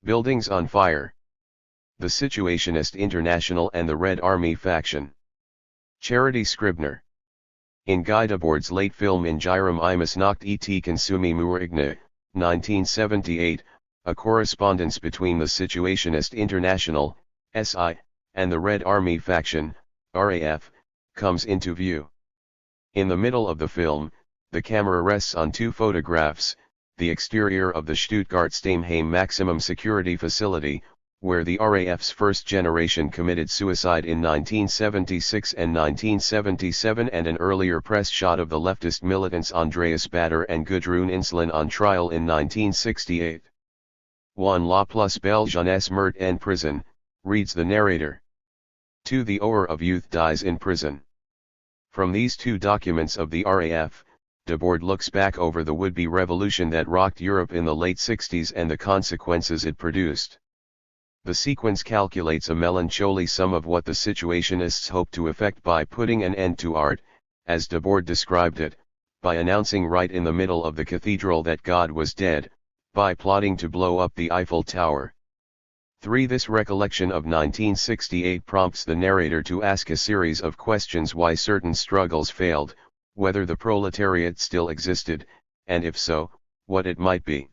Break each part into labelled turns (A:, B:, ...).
A: Buildings on fire. The Situationist International and the Red Army faction. Charity Scribner. In Guy Debord's late film In Girum Imus Noct et Consumi Muirigna, 1978, a correspondence between the Situationist International, SI, and the Red Army faction, RAF, comes into view. In the middle of the film, the camera rests on two photographs, the exterior of the Stuttgart Stammheim maximum security facility, where the RAF's first generation committed suicide in 1976 and 1977, and an earlier press shot of the leftist militants Andreas Bader and Gudrun Inslan on trial in 1968. One la plus belle jeunesse meurt en prison, reads the narrator. 2. The Hour of Youth dies in prison. From these two documents of the RAF, Debord looks back over the would-be revolution that rocked Europe in the late 60s and the consequences it produced. The sequence calculates a melancholy sum of what the Situationists hoped to effect by putting an end to art, as Debord described it, by announcing right in the middle of the cathedral that God was dead, by plotting to blow up the Eiffel Tower. 3. This recollection of 1968 prompts the narrator to ask a series of questions: why certain struggles failed, whether the proletariat still existed, and if so, what it might be.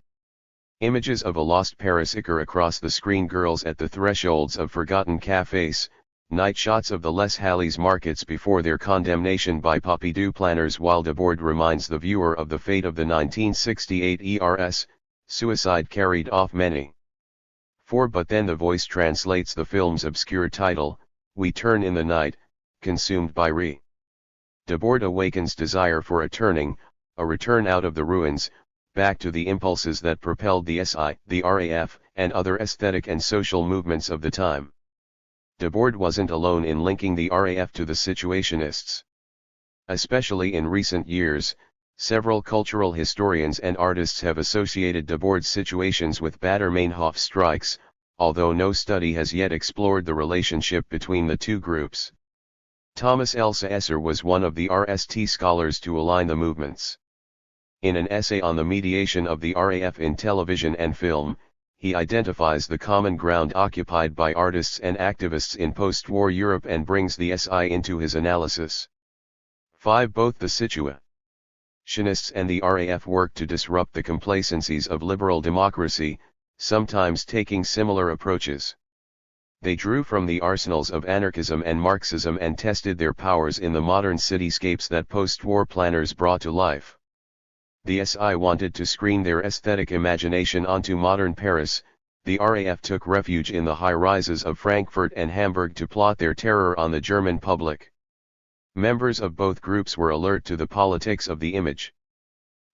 A: Images of a lost Paris occur across the screen: girls at the thresholds of forgotten cafes, night shots of the Les Halles markets before their condemnation by Pompidou planners, while Debord reminds the viewer of the fate of the 1968 ERS, suicide carried off many. 4. But then the voice translates the film's obscure title, We Turn in the Night, consumed by Re. Debord awakens desire for a return out of the ruins, back to the impulses that propelled the SI, the RAF, and other aesthetic and social movements of the time. Debord wasn't alone in linking the RAF to the Situationists. Especially in recent years, several cultural historians and artists have associated Debord's situations with Baader-Meinhof strikes, although no study has yet explored the relationship between the two groups. Thomas Elsa-Esser was one of the RST scholars to align the movements. In an essay on the mediation of the RAF in television and film, he identifies the common ground occupied by artists and activists in post-war Europe and brings the SI into his analysis. 5. Both the Situationists and the RAF worked to disrupt the complacencies of liberal democracy, sometimes taking similar approaches. They drew from the arsenals of anarchism and Marxism and tested their powers in the modern cityscapes that post-war planners brought to life. The SI wanted to screen their aesthetic imagination onto modern Paris, the RAF took refuge in the high-rises of Frankfurt and Hamburg to plot their terror on the German public. Members of both groups were alert to the politics of the image.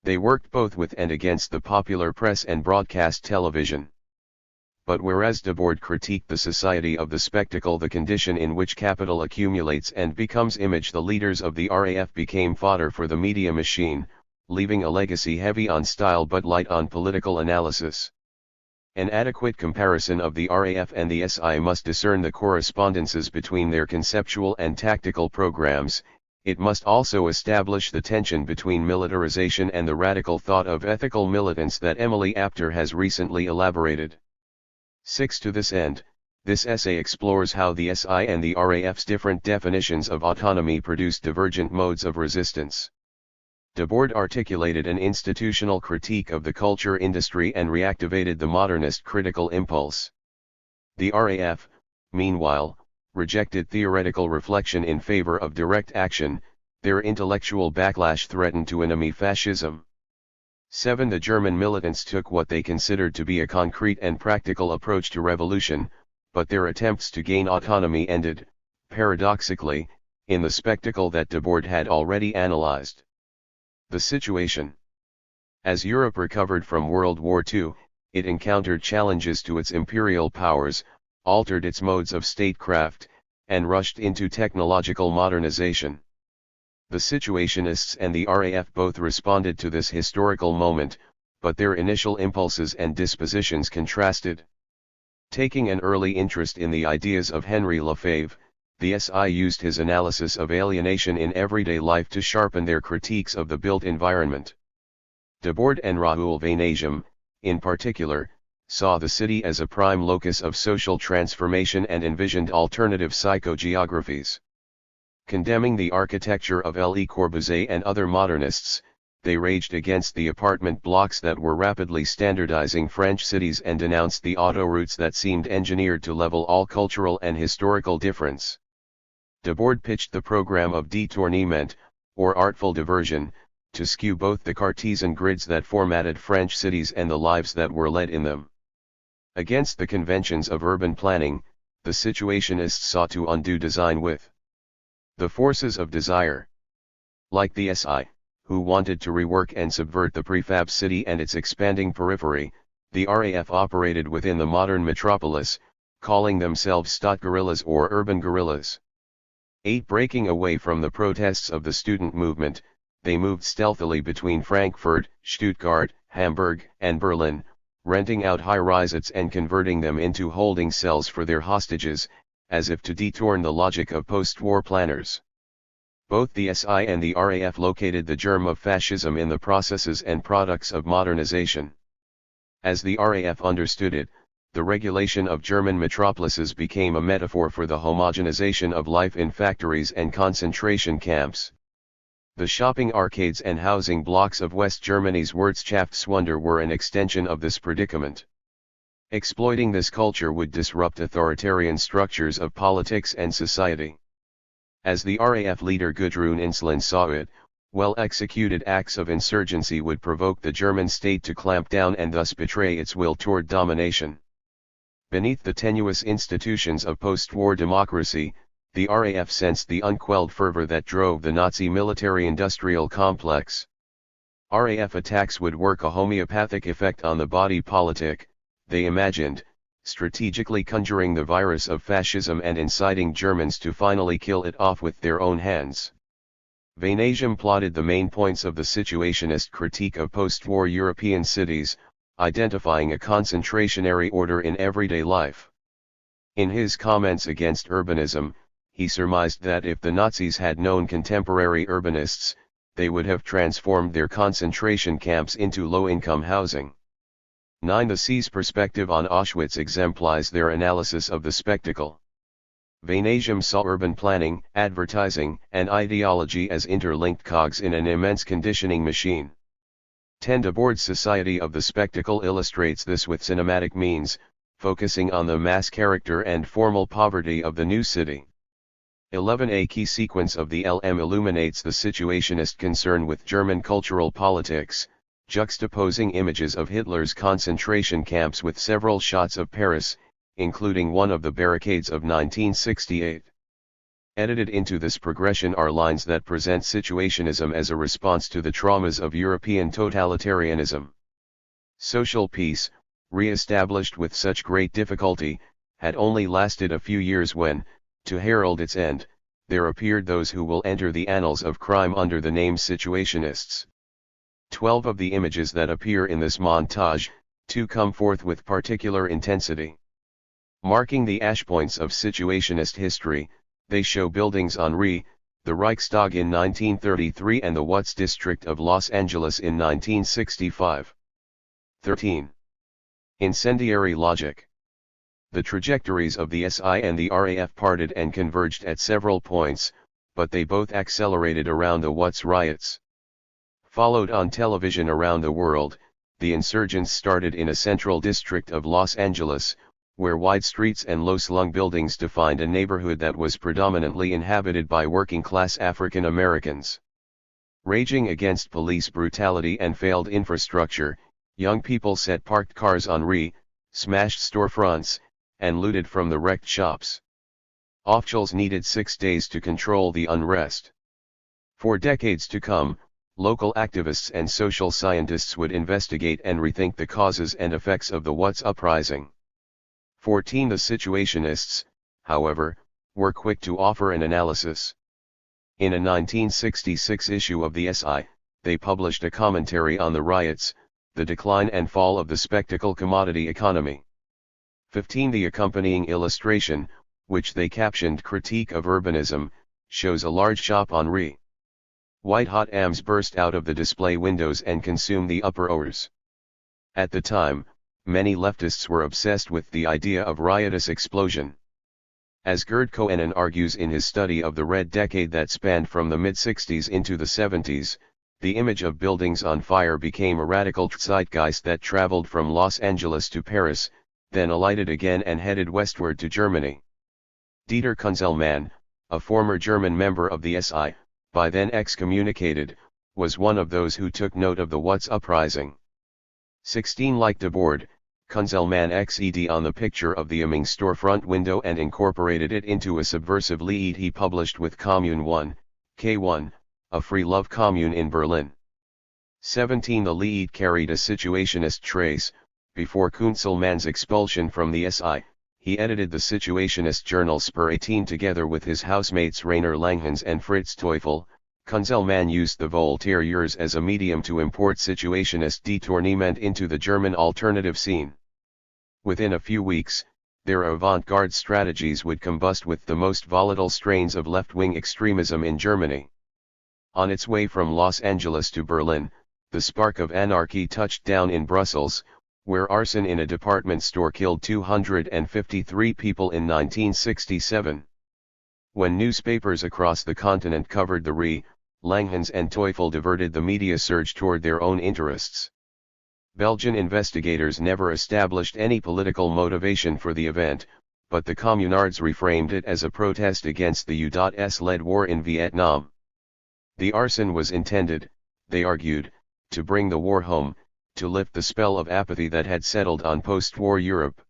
A: They worked both with and against the popular press and broadcast television. But whereas Debord critiqued the society of the spectacle, the condition in which capital accumulates and becomes image, the leaders of the RAF became fodder for the media machine, leaving a legacy heavy on style but light on political analysis. An adequate comparison of the RAF and the SI must discern the correspondences between their conceptual and tactical programs. It must also establish the tension between militarization and the radical thought of ethical militants that Emily Apter has recently elaborated. 6. To this end, this essay explores how the SI and the RAF's different definitions of autonomy produce divergent modes of resistance. Debord articulated an institutional critique of the culture industry and reactivated the modernist critical impulse. The RAF, meanwhile, rejected theoretical reflection in favor of direct action. Their intellectual backlash threatened to enemy fascism. 7. The German militants took what they considered to be a concrete and practical approach to revolution, but their attempts to gain autonomy ended, paradoxically, in the spectacle that Debord had already analyzed. The situation. As Europe recovered from World War II, it encountered challenges to its imperial powers, altered its modes of statecraft, and rushed into technological modernization. The Situationists and the RAF both responded to this historical moment, but their initial impulses and dispositions contrasted. Taking an early interest in the ideas of Henri Lefebvre, the SI used his analysis of alienation in everyday life to sharpen their critiques of the built environment. Debord and Raoul Vaneigem, in particular, saw the city as a prime locus of social transformation and envisioned alternative psychogeographies. Condemning the architecture of Le Corbusier and other modernists, they raged against the apartment blocks that were rapidly standardizing French cities and denounced the autoroutes that seemed engineered to level all cultural and historical difference. Debord pitched the program of détournement, or artful diversion, to skew both the Cartesian grids that formatted French cities and the lives that were led in them. Against the conventions of urban planning, the Situationists sought to undo design with the forces of desire. Like the SI, who wanted to rework and subvert the prefab city and its expanding periphery, the RAF operated within the modern metropolis, calling themselves Stadtguerillas or urban guerrillas. 8. Breaking away from the protests of the student movement, they moved stealthily between Frankfurt, Stuttgart, Hamburg, and Berlin, renting out high-rises and converting them into holding cells for their hostages, as if to detourn the logic of post-war planners. Both the SI and the RAF located the germ of fascism in the processes and products of modernization. As the RAF understood it, the regulation of German metropolises became a metaphor for the homogenization of life in factories and concentration camps. The shopping arcades and housing blocks of West Germany's Wirtschaftswunder were an extension of this predicament. Exploiting this culture would disrupt authoritarian structures of politics and society. As the RAF leader Gudrun Ensslin saw it, well-executed acts of insurgency would provoke the German state to clamp down and thus betray its will toward domination. Beneath the tenuous institutions of post-war democracy, the RAF sensed the unquelled fervor that drove the Nazi military-industrial complex. RAF attacks would work a homeopathic effect on the body politic, they imagined, strategically conjuring the virus of fascism and inciting Germans to finally kill it off with their own hands. Vanasium plotted the main points of the situationist critique of post-war European cities, identifying a concentrationary order in everyday life. In his comments against urbanism, he surmised that if the Nazis had known contemporary urbanists, they would have transformed their concentration camps into low-income housing. 9. The C's perspective on Auschwitz exemplifies their analysis of the spectacle. Vanasium saw urban planning, advertising, and ideology as interlinked cogs in an immense conditioning machine. 10. Debord's Society of the Spectacle illustrates this with cinematic means, focusing on the mass character and formal poverty of the new city. 11. A key sequence of the LM illuminates the situationist concern with German cultural politics, juxtaposing images of Hitler's concentration camps with several shots of Paris, including one of the barricades of 1968. Edited into this progression are lines that present situationism as a response to the traumas of European totalitarianism. Social peace, re-established with such great difficulty, had only lasted a few years when, to herald its end, there appeared those who will enter the annals of crime under the name situationists. 12 of the images that appear in this montage, come forth with particular intensity. Marking the ashpoints of situationist history, they show buildings on the Reichstag in 1933 and the Watts district of Los Angeles in 1965. 13. Incendiary logic. The trajectories of the SI and the RAF parted and converged at several points, but they both accelerated around the Watts riots. Followed on television around the world, the insurgents started in a central district of Los Angeles, where wide streets and low-slung buildings defined a neighborhood that was predominantly inhabited by working-class African Americans. Raging against police brutality and failed infrastructure, young people set parked cars on smashed storefronts, and looted from the wrecked shops. Officials needed 6 days to control the unrest. For decades to come, local activists and social scientists would investigate and rethink the causes and effects of the Watts uprising. 14. The situationists, however, were quick to offer an analysis. In a 1966 issue of the SI, they published a commentary on the riots, the decline and fall of the spectacle commodity economy. 15. The accompanying illustration, which they captioned Critique of Urbanism, shows a large shop on White-hot AMs burst out of the display windows and consume the upper oars. At the time, many leftists were obsessed with the idea of riotous explosion. As Gerd Koenen argues in his study of the Red Decade that spanned from the mid-60s into the 70s, the image of buildings on fire became a radical zeitgeist that traveled from Los Angeles to Paris, then alighted again and headed westward to Germany. Dieter Kunzelmann, a former German member of the SI, by then excommunicated, was one of those who took note of the What's uprising. 16 liked aboard, Kunzelmann XED on the picture of the Aming storefront window and incorporated it into a subversive Lied he published with Commune 1, K1, a free love commune in Berlin. 17 The Lied carried a situationist trace. Before Kunzelmann's expulsion from the SI, he edited the Situationist journal Spur 18 together with his housemates Rainer Langhans and Fritz Teufel. Kunzelmann used the Voltaire years as a medium to import situationist détournement into the German alternative scene. Within a few weeks, their avant-garde strategies would combust with the most volatile strains of left-wing extremism in Germany. On its way from Los Angeles to Berlin, the spark of anarchy touched down in Brussels, where arson in a department store killed 253 people in 1967. When newspapers across the continent covered the Langhans and Teufel diverted the media surge toward their own interests. Belgian investigators never established any political motivation for the event, but the communards reframed it as a protest against the U.S.-led war in Vietnam. The arson was intended, they argued, to bring the war home, to lift the spell of apathy that had settled on post-war Europe.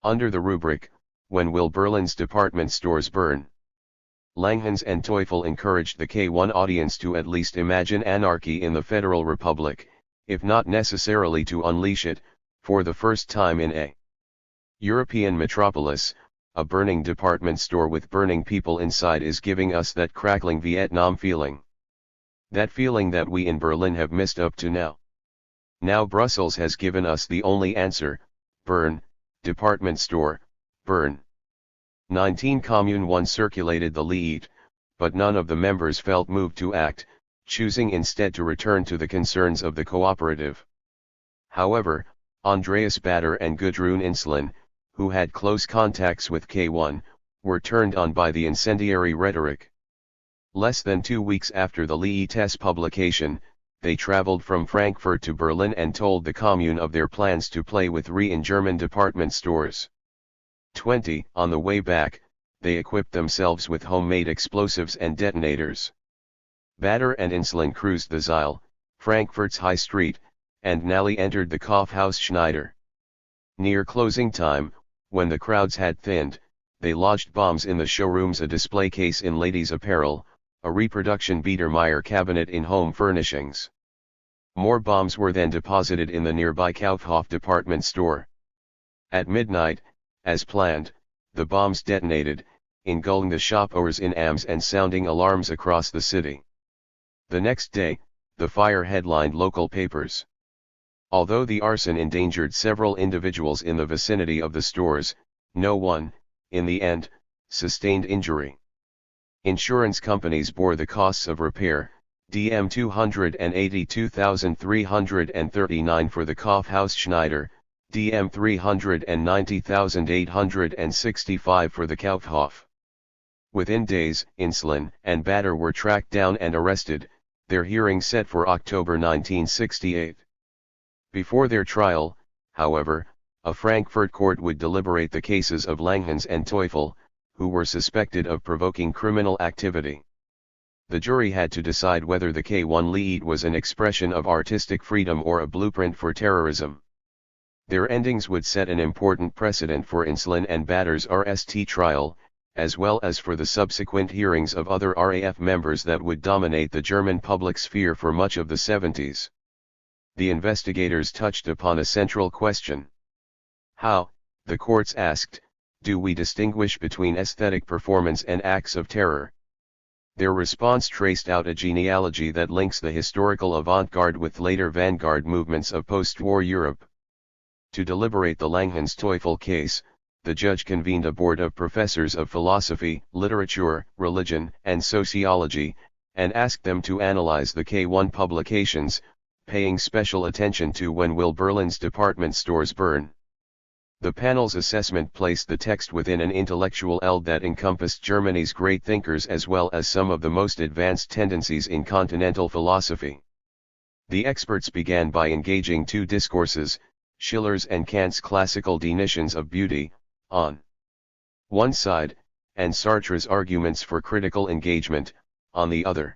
A: Under the rubric, "When will Berlin's department stores burn?" Langhans and Teufel encouraged the K1 audience to at least imagine anarchy in the Federal Republic, if not necessarily to unleash it, for the first time in a European metropolis. A burning department store with burning people inside is giving us that crackling Vietnam feeling. That feeling that we in Berlin have missed up to now. Now Brussels has given us the only answer: burn, department store, burn. 19 Commune 1 circulated the Lied, but none of the members felt moved to act, choosing instead to return to the concerns of the cooperative. However, Andreas Bader and Gudrun Inslen, who had close contacts with K1, were turned on by the incendiary rhetoric. Less than 2 weeks after the Lied's publication, they traveled from Frankfurt to Berlin and told the Commune of their plans to play with in German department stores. 20 On the way back, they equipped themselves with homemade explosives and detonators. Bader and Inslen cruised the Zeil, Frankfurt's High Street, and Nally entered the Kaufhaus Schneider. Near closing time, when the crowds had thinned, they lodged bombs in the showrooms, a display case in ladies' apparel, a reproduction Biedermeier cabinet in home furnishings. More bombs were then deposited in the nearby Kaufhof department store. At midnight, as planned, the bombs detonated, engulfing the shop owners in arms and sounding alarms across the city. The next day, the fire headlined local papers. Although the arson endangered several individuals in the vicinity of the stores, no one, in the end, sustained injury. Insurance companies bore the costs of repair, DM 282,339 for the Kaufhaus Schneider, DM 390,865 for the Kaufhof. Within days, Inslen and Bader were tracked down and arrested, their hearing set for October 1968. Before their trial, however, a Frankfurt court would deliberate the cases of Langhans and Teufel, who were suspected of provoking criminal activity. The jury had to decide whether the K1 Lied was an expression of artistic freedom or a blueprint for terrorism. Their endings would set an important precedent for Inslen and Bader's RST trial, as well as for the subsequent hearings of other RAF members that would dominate the German public sphere for much of the 70s. The investigators touched upon a central question. How, the courts asked, do we distinguish between aesthetic performance and acts of terror? Their response traced out a genealogy that links the historical avant-garde with later vanguard movements of post-war Europe. To deliberate the Langhans-Teufel case, the judge convened a board of professors of philosophy, literature, religion, and sociology, and asked them to analyze the K1 publications, paying special attention to when will Berlin's department stores burn. The panel's assessment placed the text within an intellectual eld that encompassed Germany's great thinkers as well as some of the most advanced tendencies in continental philosophy. The experts began by engaging two discourses, Schiller's and Kant's classical definitions of beauty, on one side, and Sartre's arguments for critical engagement, on the other.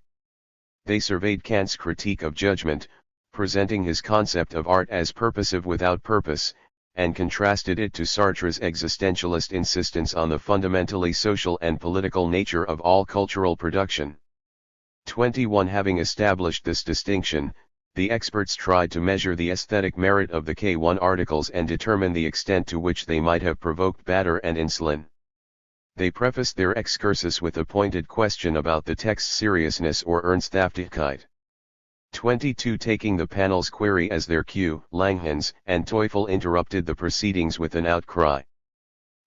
A: They surveyed Kant's critique of judgment, presenting his concept of art as purposive without purpose, and contrasted it to Sartre's existentialist insistence on the fundamentally social and political nature of all cultural production. 21 Having established this distinction, the experts tried to measure the aesthetic merit of the K1 articles and determine the extent to which they might have provoked Bader and Inslin. They prefaced their excursus with a pointed question about the text's seriousness or Ernsthaftigkeit. 22 Taking the panel's query as their cue, Langhans and Teufel interrupted the proceedings with an outcry.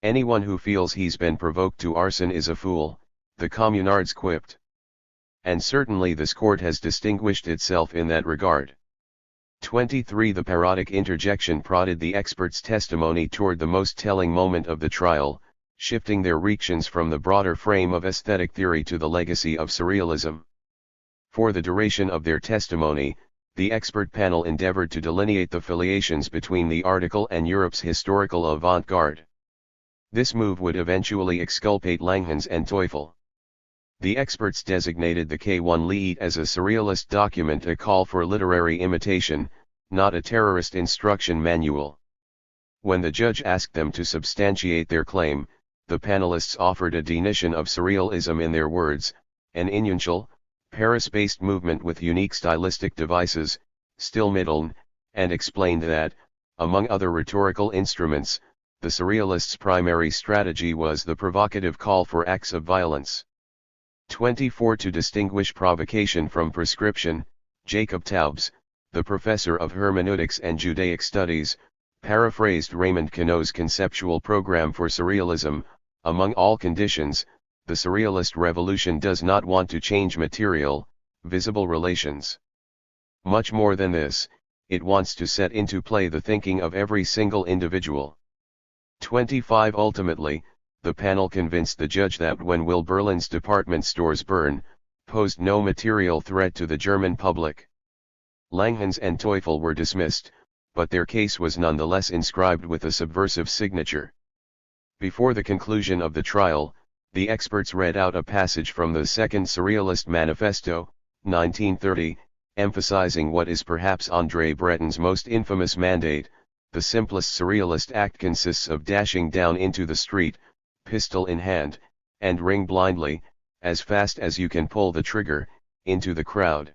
A: Anyone who feels he's been provoked to arson is a fool, the communards quipped. And certainly this court has distinguished itself in that regard. 23 The parodic interjection prodded the experts' testimony toward the most telling moment of the trial, shifting their reactions from the broader frame of aesthetic theory to the legacy of surrealism. For the duration of their testimony, the expert panel endeavored to delineate the filiations between the article and Europe's historical avant-garde. This move would eventually exculpate Langhans and Teufel. The experts designated the K1 Lied as a surrealist document, a call for literary imitation, not a terrorist instruction manual. When the judge asked them to substantiate their claim, the panelists offered a definition of surrealism in their words, an inutial, Paris-based movement with unique stylistic devices, Stilmitteln, and explained that, among other rhetorical instruments, the surrealists' primary strategy was the provocative call for acts of violence. 24 To distinguish provocation from prescription, Jacob Taubes, the professor of hermeneutics and Judaic studies, paraphrased Raymond Queneau's conceptual program for surrealism. Among all conditions, the surrealist revolution does not want to change material, visible relations. Much more than this, it wants to set into play the thinking of every single individual. 25 Ultimately, the panel convinced the judge that when will Berlin's department stores burn, posed no material threat to the German public. Langhans and Teufel were dismissed, but their case was nonetheless inscribed with a subversive signature. Before the conclusion of the trial, the experts read out a passage from the Second Surrealist Manifesto, 1930, emphasizing what is perhaps André Breton's most infamous mandate: the simplest surrealist act consists of dashing down into the street, pistol in hand, and ring blindly, as fast as you can pull the trigger, into the crowd.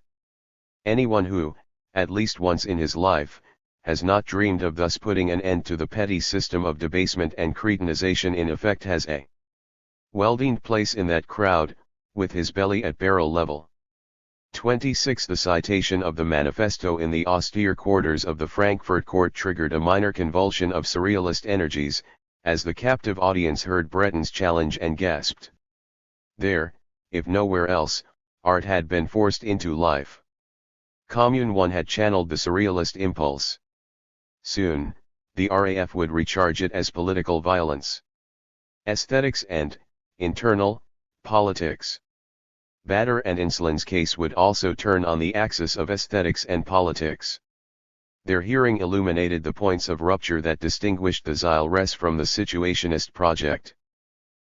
A: Anyone who, at least once in his life, has not dreamed of thus putting an end to the petty system of debasement and cretinization in effect has a well-deemed place in that crowd, with his belly at barrel level. 26 The citation of the manifesto in the austere quarters of the Frankfurt court triggered a minor convulsion of surrealist energies, as the captive audience heard Breton's challenge and gasped. There, if nowhere else, art had been forced into life. Commune 1 had channeled the surrealist impulse. Soon, the RAF would recharge it as political violence. Aesthetics and, internal, politics. Bader and Inslin's case would also turn on the axis of aesthetics and politics. Their hearing illuminated the points of rupture that distinguished the Zielres from the Situationist project.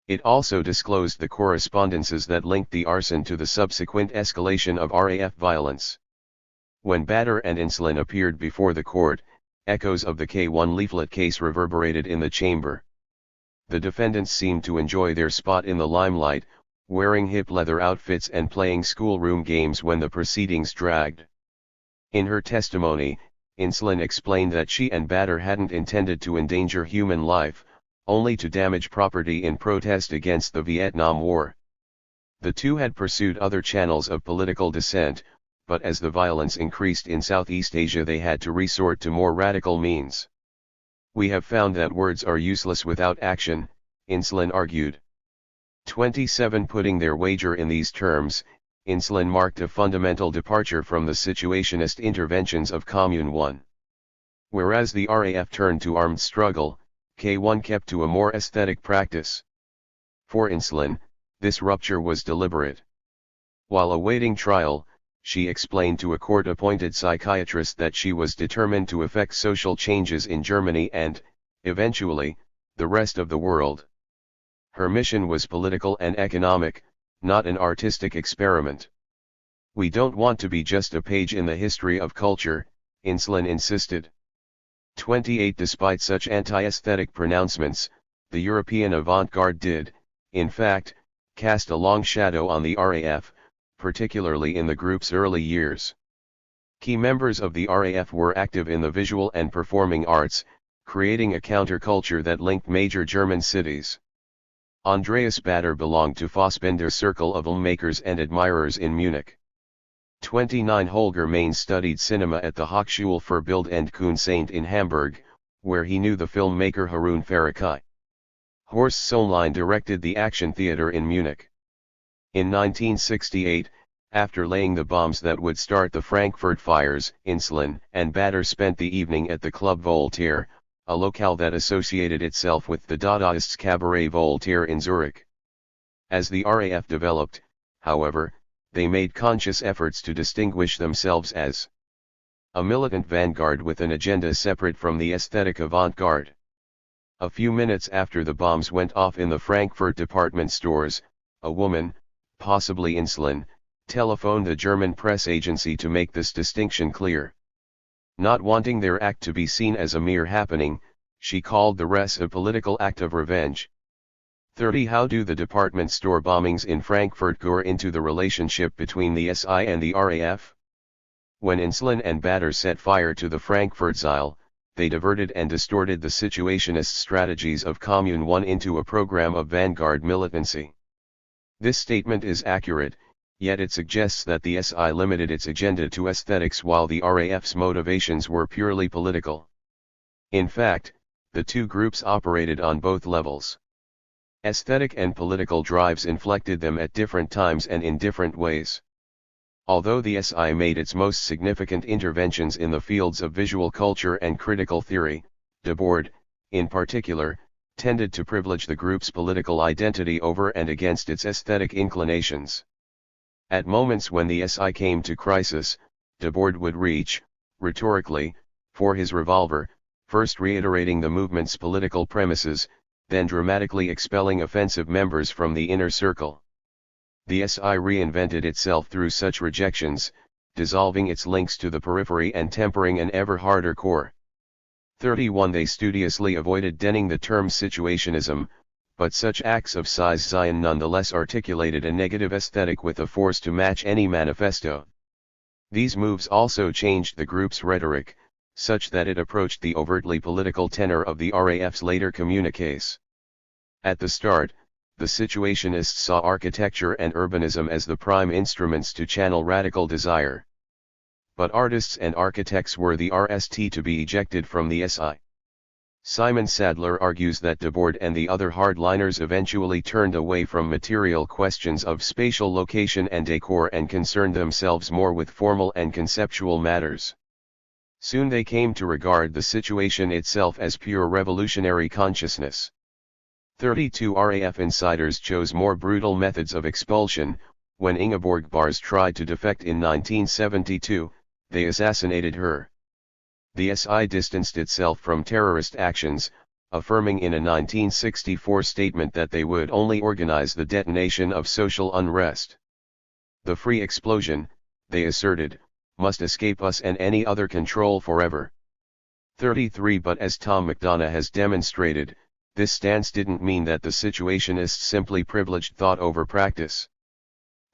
A: It also disclosed the correspondences that linked the arson to the subsequent escalation of RAF violence. When Bader and Inslin appeared before the court, echoes of the K1 leaflet case reverberated in the chamber. The defendants seemed to enjoy their spot in the limelight, wearing hip leather outfits and playing schoolroom games when the proceedings dragged. In her testimony, Inslin explained that she and Bader hadn't intended to endanger human life, only to damage property in protest against the Vietnam War. The two had pursued other channels of political dissent, but as the violence increased in Southeast Asia they had to resort to more radical means. We have found that words are useless without action, Inslin argued. 27 Putting their wager in these terms, insulin marked a fundamental departure from the situationist interventions of Commune 1. Whereas the RAF turned to armed struggle, K1 kept to a more aesthetic practice. For insulin, this rupture was deliberate. While awaiting trial, she explained to a court-appointed psychiatrist that she was determined to effect social changes in Germany and, eventually, the rest of the world. Her mission was political and economic, not an artistic experiment. "We don't want to be just a page in the history of culture," Insulin insisted. 28 Despite such anti-aesthetic pronouncements, the European avant-garde did, in fact, cast a long shadow on the RAF, particularly in the group's early years. Key members of the RAF were active in the visual and performing arts, creating a counterculture that linked major German cities. Andreas Bader belonged to Fassbinder's circle of filmmakers and admirers in Munich. 29 Holger Main studied cinema at the Hochschule für Bild und Kunst in Hamburg, where he knew the filmmaker Harun Faraki. Horst Sohnlein directed the Action Theater in Munich. In 1968, after laying the bombs that would start the Frankfurt fires, Insulin and Bader spent the evening at the Club Voltaire, a locale that associated itself with the Dadaists' Cabaret Voltaire in Zurich. As the RAF developed, however, they made conscious efforts to distinguish themselves as a militant vanguard with an agenda separate from the aesthetic avant-garde. A few minutes after the bombs went off in the Frankfurt department stores, a woman, possibly Insulin, telephoned the German press agency to make this distinction clear. Not wanting their act to be seen as a mere happening, she called the res a political act of revenge. 30 How do the department store bombings in Frankfurt go into the relationship between the SI and the RAF? When Insulin and Bader set fire to the Frankfurt Zeil, they diverted and distorted the situationist strategies of Commune 1 into a program of vanguard militancy. This statement is accurate, yet it suggests that the SI limited its agenda to aesthetics while the RAF's motivations were purely political. In fact, the two groups operated on both levels. Aesthetic and political drives inflected them at different times and in different ways. Although the SI made its most significant interventions in the fields of visual culture and critical theory, Debord, in particular, tended to privilege the group's political identity over and against its aesthetic inclinations. At moments when the SI came to crisis, Debord would reach, rhetorically, for his revolver, first reiterating the movement's political premises, then dramatically expelling offensive members from the inner circle. The SI reinvented itself through such rejections, dissolving its links to the periphery and tempering an ever harder core. 31 They studiously avoided denning the term situationism, but such acts of size Zion nonetheless articulated a negative aesthetic with a force to match any manifesto. These moves also changed the group's rhetoric, such that it approached the overtly political tenor of the RAF's later communiques. At the start, the situationists saw architecture and urbanism as the prime instruments to channel radical desire. But artists and architects were the RST to be ejected from the SI. Simon Sadler argues that Debord and the other hardliners eventually turned away from material questions of spatial location and decor and concerned themselves more with formal and conceptual matters. Soon they came to regard the situation itself as pure revolutionary consciousness. 32 RAF insiders chose more brutal methods of expulsion. When Ingeborg Bars tried to defect in 1972, they assassinated her. The SI distanced itself from terrorist actions, affirming in a 1964 statement that they would only organize the detonation of social unrest. The free explosion, they asserted, must escape us and any other control forever. 33 But as Tom McDonough has demonstrated, this stance didn't mean that the situationists simply privileged thought over practice.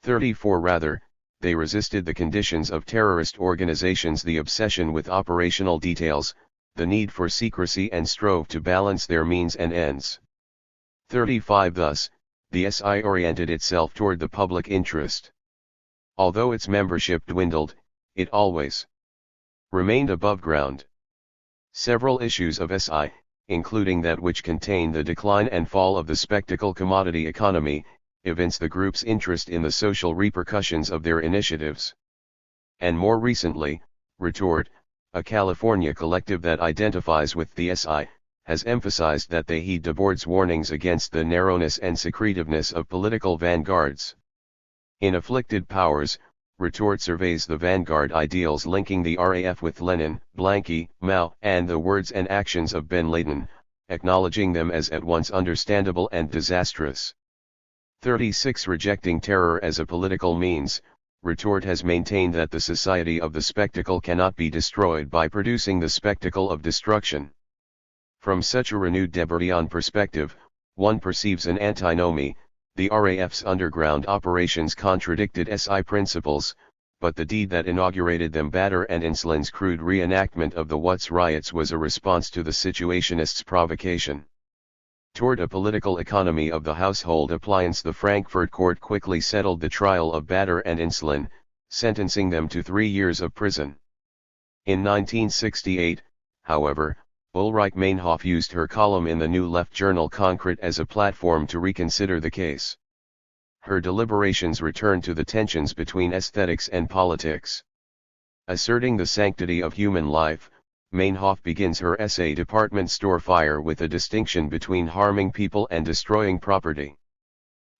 A: 34 Rather, they resisted the conditions of terrorist organizations, the obsession with operational details, the need for secrecy, and strove to balance their means and ends. 35 Thus, the SI oriented itself toward the public interest. Although its membership dwindled, it always remained above ground. Several issues of SI, including that which contained the decline and fall of the spectacle commodity economy, evince the group's interest in the social repercussions of their initiatives. And more recently, Retort, a California collective that identifies with the SI, has emphasized that they heed the board's warnings against the narrowness and secretiveness of political vanguards. In Afflicted Powers, Retort surveys the vanguard ideals linking the RAF with Lenin, Blanky, Mao, and the words and actions of Ben Laden, acknowledging them as at once understandable and disastrous. 36. Rejecting terror as a political means, Retort has maintained that the society of the spectacle cannot be destroyed by producing the spectacle of destruction. From such a renewed Debryan perspective, one perceives an antinomy. The RAF's underground operations contradicted SI principles, but the deed that inaugurated them, Bader and Inslin's crude reenactment of the Watts riots, was a response to the Situationists' provocation. Toward a political economy of the household appliance, the Frankfurt court quickly settled the trial of Bader and Inslin, sentencing them to 3 years of prison. In 1968, however, Ulrike Meinhof used her column in the New Left journal Concrete as a platform to reconsider the case. Her deliberations returned to the tensions between aesthetics and politics. Asserting the sanctity of human life, Meinhof begins her essay Department Store Fire with a distinction between harming people and destroying property.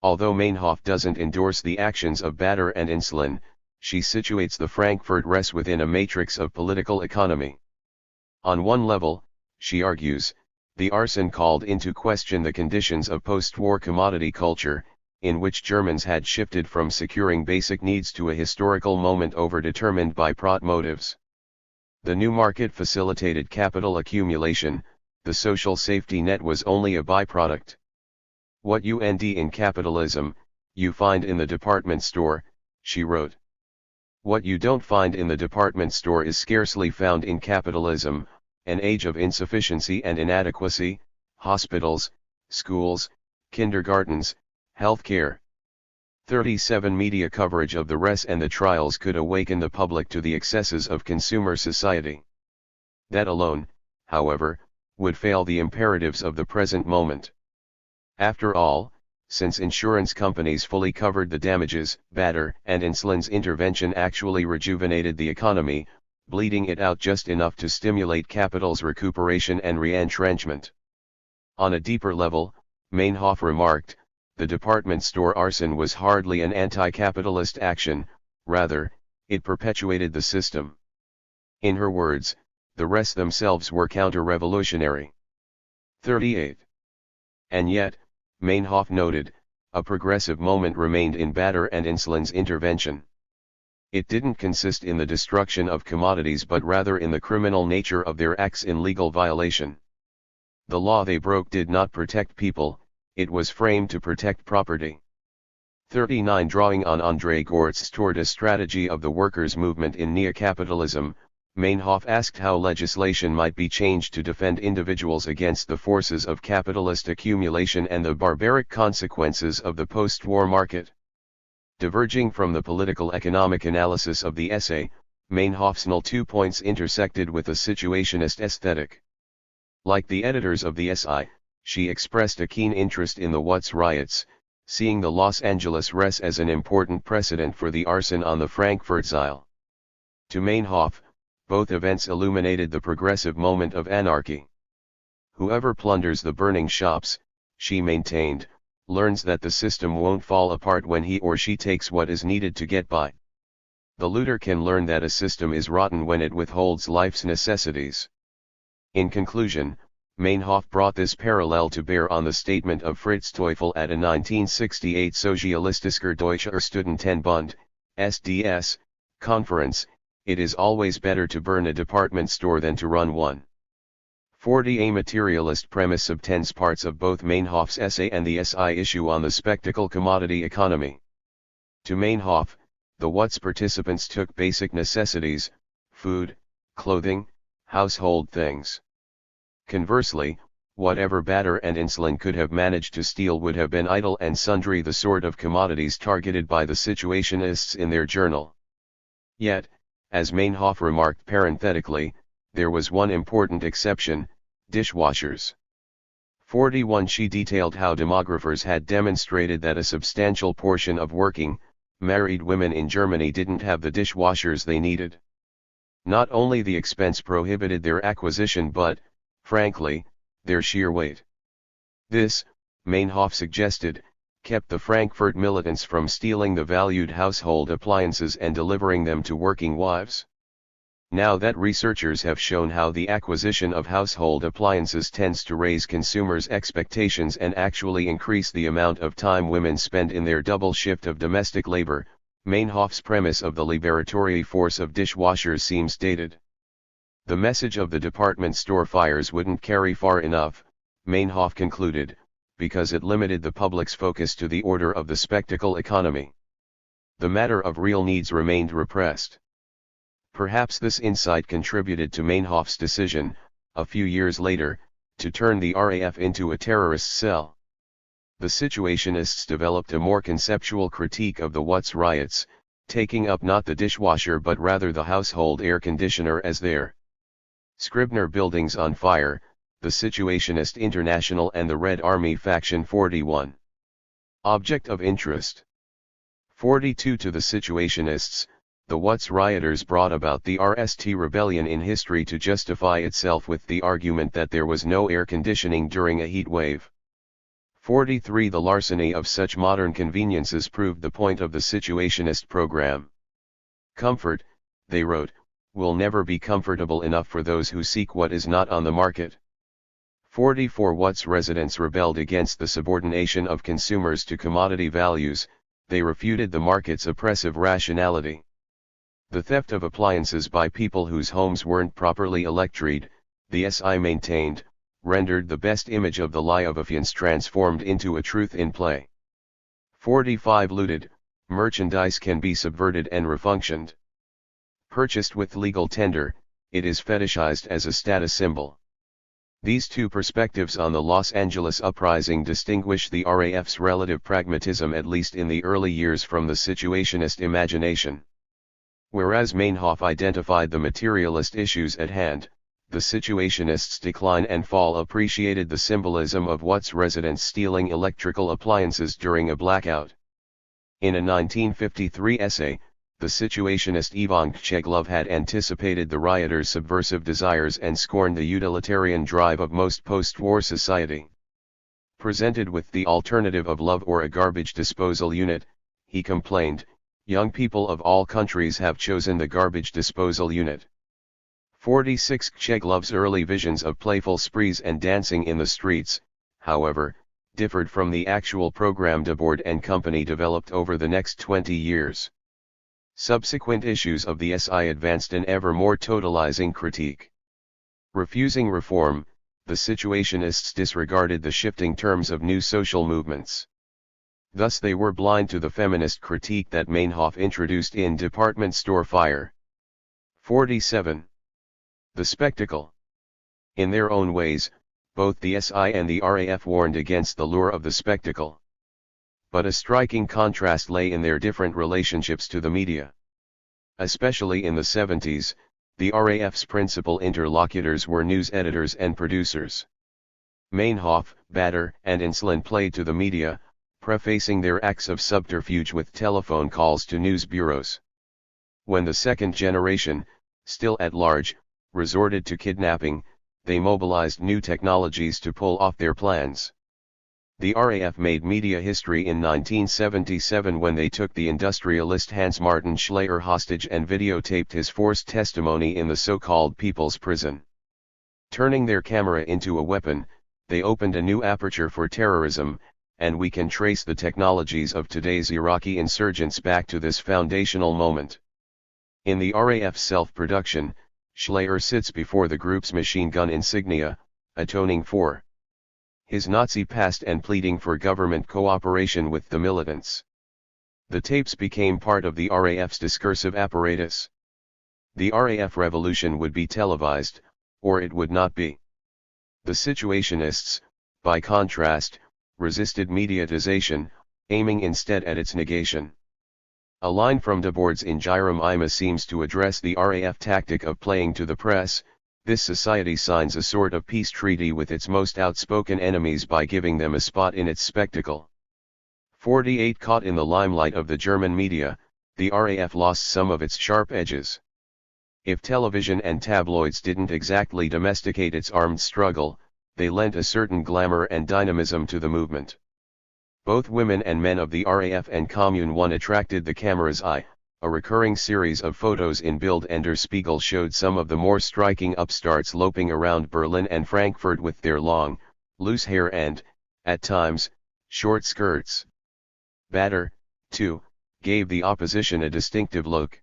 A: Although Meinhof doesn't endorse the actions of Bader and Inslin, she situates the Frankfurt Res within a matrix of political economy. On one level, she argues, the arson called into question the conditions of post-war commodity culture, in which Germans had shifted from securing basic needs to a historical moment overdetermined by prot motives. The new market facilitated capital accumulation, the social safety net was only a byproduct. What you find in capitalism, you find in the department store, she wrote. What you don't find in the department store is scarcely found in capitalism, an age of insufficiency and inadequacy, hospitals, schools, kindergartens, healthcare. 37. Media coverage of the Res and the trials could awaken the public to the excesses of consumer society. That alone, however, would fail the imperatives of the present moment. After all, since insurance companies fully covered the damages, Bader and Inslin's intervention actually rejuvenated the economy, bleeding it out just enough to stimulate capital's recuperation and re-entrenchment. On a deeper level, Meinhof remarked, the department store arson was hardly an anti-capitalist action, rather, it perpetuated the system. In her words, the Res themselves were counter-revolutionary. 38. And yet, Meinhof noted, a progressive moment remained in Bader and Inslin's intervention. It didn't consist in the destruction of commodities but rather in the criminal nature of their acts in legal violation. The law they broke did not protect people, it was framed to protect property. 39. Drawing on André Gortz's toward a strategy of the workers' movement in neocapitalism, Meinhof asked how legislation might be changed to defend individuals against the forces of capitalist accumulation and the barbaric consequences of the post-war market. Diverging from the political economic analysis of the essay, Meinhof's null 2 points intersected with a situationist aesthetic. Like the editors of the SI, she expressed a keen interest in the Watts riots, seeing the Los Angeles Res as an important precedent for the arson on the Frankfurt Zeil. To Meinhof, both events illuminated the progressive moment of anarchy. Whoever plunders the burning shops, she maintained, learns that the system won't fall apart when he or she takes what is needed to get by. The looter can learn that a system is rotten when it withholds life's necessities. In conclusion, Meinhof brought this parallel to bear on the statement of Fritz Teufel at a 1968 Sozialistischer Deutscher Studentenbund, SDS, conference, it is always better to burn a department store than to run one. 40. A materialist premise subtends parts of both Meinhof's essay and the SI issue on the spectacle commodity economy. To Meinhof, the Watts participants took basic necessities, food, clothing, household things. Conversely, whatever Bader and Inslin could have managed to steal would have been idle and sundry, the sort of commodities targeted by the Situationists in their journal. Yet, as Meinhof remarked parenthetically, there was one important exception, dishwashers. 41 She detailed how demographers had demonstrated that a substantial portion of working, married women in Germany didn't have the dishwashers they needed. Not only the expense prohibited their acquisition but, frankly, their sheer weight. This, Meinhof suggested, kept the Frankfurt militants from stealing the valued household appliances and delivering them to working wives. Now that researchers have shown how the acquisition of household appliances tends to raise consumers' expectations and actually increase the amount of time women spend in their double shift of domestic labor, Meinhof's premise of the liberatory force of dishwashers seems dated. The message of the department store fires wouldn't carry far enough, Meinhof concluded, because it limited the public's focus to the order of the spectacle economy. The matter of real needs remained repressed. Perhaps this insight contributed to Meinhof's decision, a few years later, to turn the RAF into a terrorist cell. The Situationists developed a more conceptual critique of the Watts riots, taking up not the dishwasher but rather the household air conditioner as their Scribner buildings on fire, the Situationist International and the Red Army faction. 41. Object of interest. 42 To the Situationists, the Watts rioters brought about the RST rebellion in history to justify itself with the argument that there was no air conditioning during a heat wave. 43 The larceny of such modern conveniences proved the point of the Situationist program. Comfort, they wrote, will never be comfortable enough for those who seek what is not on the market. 44 Watts residents rebelled against the subordination of consumers to commodity values, they refuted the market's oppressive rationality. The theft of appliances by people whose homes weren't properly electrified, the SI maintained, rendered the best image of the lie of affiance transformed into a truth in play. 45 Looted, merchandise can be subverted and refunctioned. Purchased with legal tender, it is fetishized as a status symbol. These two perspectives on the Los Angeles uprising distinguish the RAF's relative pragmatism at least in the early years from the Situationist imagination. Whereas Meinhof identified the materialist issues at hand, the Situationists' decline and fall appreciated the symbolism of Watts residents stealing electrical appliances during a blackout. In a 1953 essay, the Situationist Ivan Kcheglov had anticipated the rioters' subversive desires and scorned the utilitarian drive of most post-war society. Presented with the alternative of love or a garbage disposal unit, he complained, young people of all countries have chosen the garbage disposal unit. 46 Kcheglov's early visions of playful sprees and dancing in the streets, however, differed from the actual program Debord and Company developed over the next 20 years. Subsequent issues of the SI advanced an ever more totalizing critique. Refusing reform, the Situationists disregarded the shifting terms of new social movements. Thus they were blind to the feminist critique that Meinhof introduced in Department Store Fire. 47. The spectacle. In their own ways, both the SI and the RAF warned against the lure of the spectacle. But a striking contrast lay in their different relationships to the media. Especially in the 70s, the RAF's principal interlocutors were news editors and producers. Meinhof, Bader, and Inslin played to the media, prefacing their acts of subterfuge with telephone calls to news bureaus. When the second generation, still at large, resorted to kidnapping, they mobilized new technologies to pull off their plans. The RAF made media history in 1977 when they took the industrialist Hans Martin Schleyer hostage and videotaped his forced testimony in the so-called People's Prison. Turning their camera into a weapon, they opened a new aperture for terrorism, and we can trace the technologies of today's Iraqi insurgents back to this foundational moment. In the RAF's self-production, Schleyer sits before the group's machine gun insignia, atoning for his Nazi past and pleading for government cooperation with the militants. The tapes became part of the RAF's discursive apparatus. The RAF revolution would be televised, or it would not be. The Situationists, by contrast, resisted mediatization, aiming instead at its negation. A line from Debord's In Jairam Ima seems to address the RAF tactic of playing to the press. This society signs a sort of peace treaty with its most outspoken enemies by giving them a spot in its spectacle. 48 Caught in the limelight of the German media, the RAF lost some of its sharp edges. If television and tabloids didn't exactly domesticate its armed struggle, they lent a certain glamour and dynamism to the movement. Both women and men of the RAF and Commune 1 attracted the camera's eye. A recurring series of photos in Bild and Der Spiegel showed some of the more striking upstarts loping around Berlin and Frankfurt with their long, loose hair and, at times, short skirts. Bader, too, gave the opposition a distinctive look.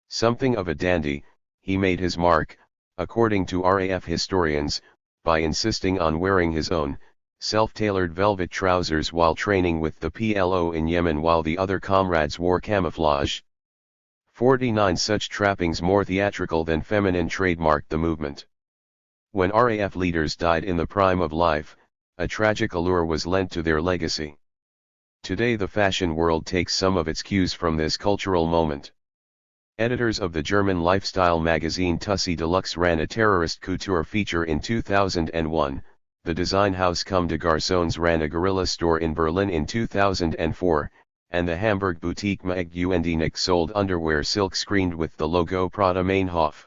A: Something of a dandy, he made his mark, according to RAF historians, by insisting on wearing his own, self-tailored velvet trousers while training with the PLO in Yemen while the other comrades wore camouflage. 49 Such trappings more theatrical than feminine trademarked the movement. When RAF leaders died in the prime of life, a tragic allure was lent to their legacy. Today the fashion world takes some of its cues from this cultural moment. Editors of the German lifestyle magazine Tussi Deluxe ran a terrorist couture feature in 2001, the design house Comme des Garçons ran a guerrilla store in Berlin in 2004, and the Hamburg boutique Mag und Nick sold underwear silk-screened with the logo Prada Meinhof.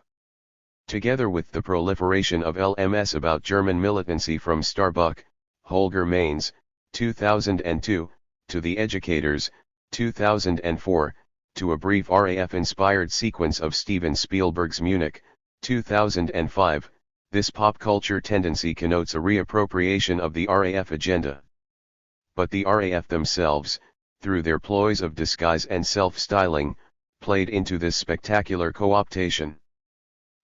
A: Together with the proliferation of LMS about German militancy from Starbuck, Holger Mainz, 2002, to The Educators, 2004, to a brief RAF-inspired sequence of Steven Spielberg's Munich, 2005, this pop culture tendency connotes a reappropriation of the RAF agenda. But the RAF themselves, through their ploys of disguise and self-styling, played into this spectacular co-optation.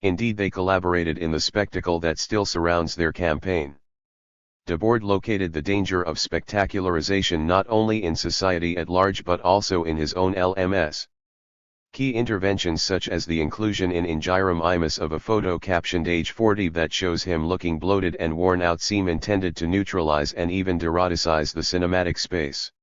A: Indeed, they collaborated in the spectacle that still surrounds their campaign. Debord located the danger of spectacularization not only in society at large but also in his own LMS. Key interventions such as the inclusion in Ingirum Imus of a photo captioned age 40 that shows him looking bloated and worn out seem intended to neutralize and even deroticize the cinematic space.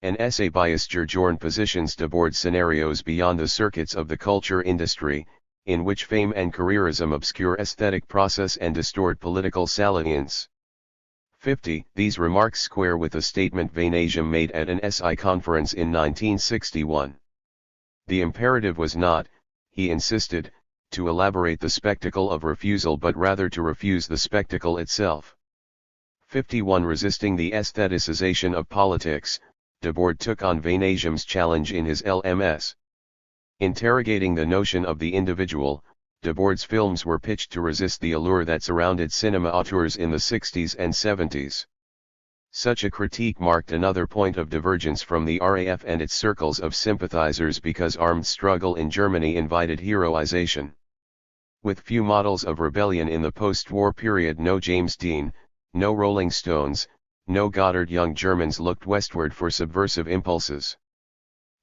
A: An essay by Jorn positions Debord scenarios beyond the circuits of the culture industry, in which fame and careerism obscure aesthetic process and distort political salience. 50. These remarks square with a statement Vanasium made at an SI conference in 1961. The imperative was not, he insisted, to elaborate the spectacle of refusal but rather to refuse the spectacle itself. 51. Resisting the aestheticization of politics, Debord took on Vanasium's challenge in his LMS. Interrogating the notion of the individual, Debord's films were pitched to resist the allure that surrounded cinema auteurs in the 60s and 70s. Such a critique marked another point of divergence from the RAF and its circles of sympathizers because armed struggle in Germany invited heroization. With few models of rebellion in the post-war period, no James Dean, no Rolling Stones, no Goddard, young Germans looked westward for subversive impulses.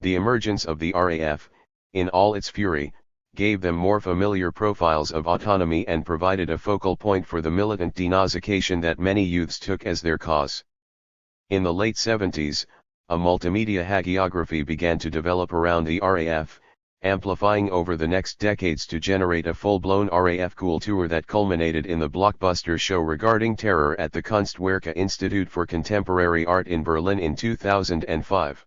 A: The emergence of the RAF, in all its fury, gave them more familiar profiles of autonomy and provided a focal point for the militant denazification that many youths took as their cause. In the late 70s, a multimedia hagiography began to develop around the RAF, amplifying over the next decades to generate a full-blown RAF Kultur that culminated in the blockbuster show regarding terror at the Kunstwerke Institute for Contemporary Art in Berlin in 2005.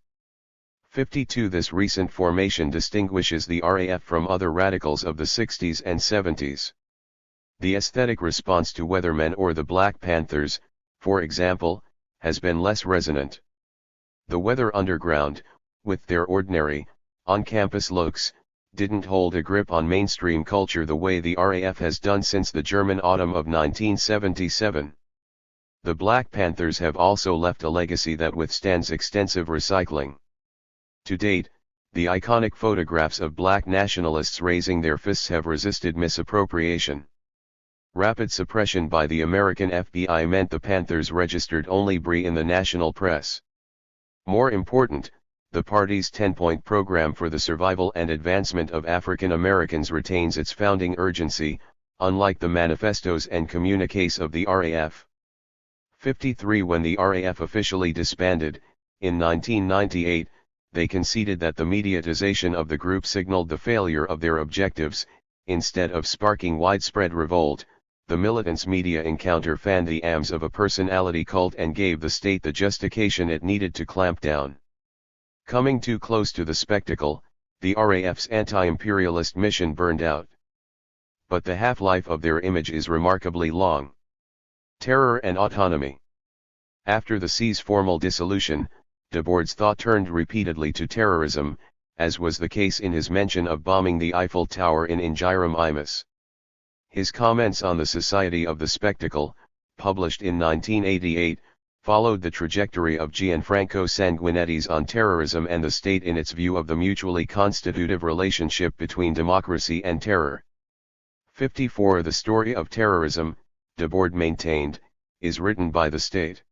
A: 52. This recent formation distinguishes the RAF from other radicals of the 60s and 70s. The aesthetic response to Weathermen or the Black Panthers, for example, has been less resonant. The Weather Underground, with their ordinary, on-campus looks, didn't hold a grip on mainstream culture the way the RAF has done since the German autumn of 1977. The Black Panthers have also left a legacy that withstands extensive recycling. To date, the iconic photographs of black nationalists raising their fists have resisted misappropriation. Rapid suppression by the American FBI meant the Panthers registered only brie in the national press. More important, the party's 10-point program for the survival and advancement of African Americans retains its founding urgency, unlike the manifestos and communiques of the RAF. 53. When the RAF officially disbanded, in 1998, they conceded that the mediatization of the group signaled the failure of their objectives, instead of sparking widespread revolt, the militants' media encounter fanned the arms of a personality cult and gave the state the justification it needed to clamp down. Coming too close to the spectacle, the RAF's anti-imperialist mission burned out. But the half-life of their image is remarkably long. Terror and autonomy. After the CIE's formal dissolution, Deborde's thought turned repeatedly to terrorism, as was the case in his mention of bombing the Eiffel Tower in Ingirum Imus. His comments on the Society of the Spectacle, published in 1988, followed the trajectory of Gianfranco Sanguinetti's on terrorism and the state in its view of the mutually constitutive relationship between democracy and terror. 54. The story of terrorism, Deborde maintained, is written by the state.